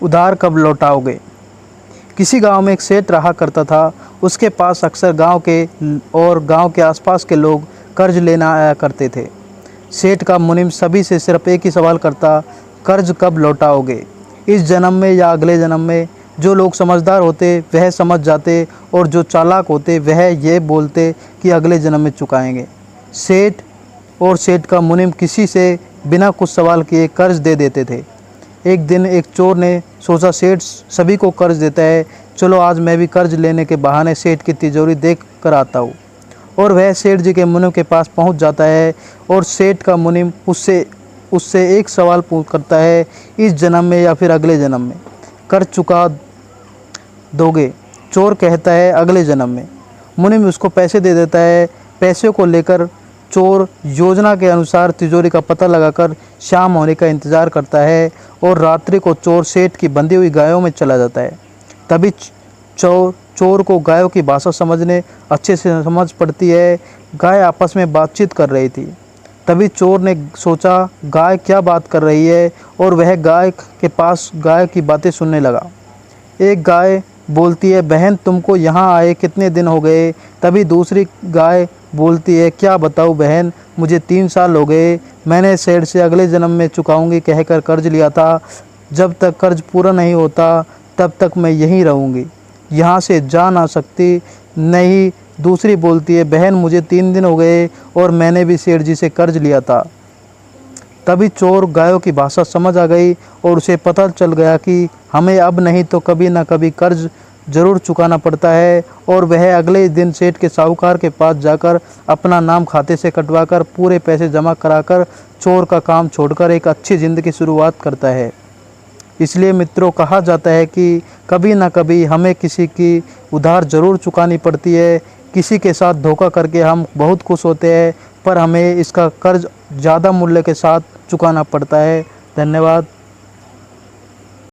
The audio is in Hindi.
उधार कब लौटाओगे। किसी गांव में एक सेठ रहा करता था। उसके पास अक्सर गांव के और गांव के आसपास के लोग कर्ज लेना आया करते थे। सेठ का मुनीम सभी से सिर्फ एक ही सवाल करता, कर्ज कब लौटाओगे, इस जन्म में या अगले जन्म में। जो लोग समझदार होते वह समझ जाते और जो चालाक होते वह ये बोलते कि अगले जन्म में चुकाएंगे। सेठ और सेठ का मुनीम किसी से बिना कुछ सवाल किए कर्ज दे देते थे। एक दिन एक चोर ने सोचा, सेठ सभी को कर्ज देता है, चलो आज मैं भी कर्ज लेने के बहाने सेठ की तिजोरी देख कर आता हूँ। और वह सेठ जी के मुनीम के पास पहुँच जाता है और सेठ का मुनीम उससे एक सवाल पूछ करता है, इस जन्म में या फिर अगले जन्म में कर्ज चुका दोगे। चोर कहता है, अगले जन्म में। मुनीम उसको पैसे दे देता है। पैसे को लेकर चोर योजना के अनुसार तिजोरी का पता लगाकर शाम होने का इंतज़ार करता है और रात्रि को चोर सेठ की बंधी हुई गायों में चला जाता है। तभी चोर को गायों की भाषा अच्छे से समझ पड़ती है। गाय आपस में बातचीत कर रही थी। तभी चोर ने सोचा, गाय क्या बात कर रही है, और वह गाय के पास गाय की बातें सुनने लगा। एक गाय बोलती है, बहन तुमको यहाँ आए कितने दिन हो गए। तभी दूसरी गाय बोलती है, क्या बताऊँ बहन, मुझे 3 साल हो गए। मैंने सेठ से अगले जन्म में चुकाऊंगी कहकर कर्ज लिया था। जब तक कर्ज पूरा नहीं होता तब तक मैं यहीं रहूँगी, यहाँ से जा ना सकती। नहीं, दूसरी बोलती है, बहन मुझे 3 दिन हो गए और मैंने भी सेठ जी से कर्ज लिया था। तभी चोर गायों की भाषा समझ आ गई और उसे पता चल गया कि हमें अब नहीं तो कभी ना कभी कर्ज ज़रूर चुकाना पड़ता है। और वह अगले दिन सेठ के साहूकार के पास जाकर अपना नाम खाते से कटवाकर पूरे पैसे जमा कराकर चोर का काम छोड़कर एक अच्छी ज़िंदगी की शुरुआत करता है। इसलिए मित्रों, कहा जाता है कि कभी ना कभी हमें किसी की उधार ज़रूर चुकानी पड़ती है। किसी के साथ धोखा करके हम बहुत खुश होते हैं, पर हमें इसका कर्ज ज़्यादा मूल्य के साथ चुकाना पड़ता है। धन्यवाद।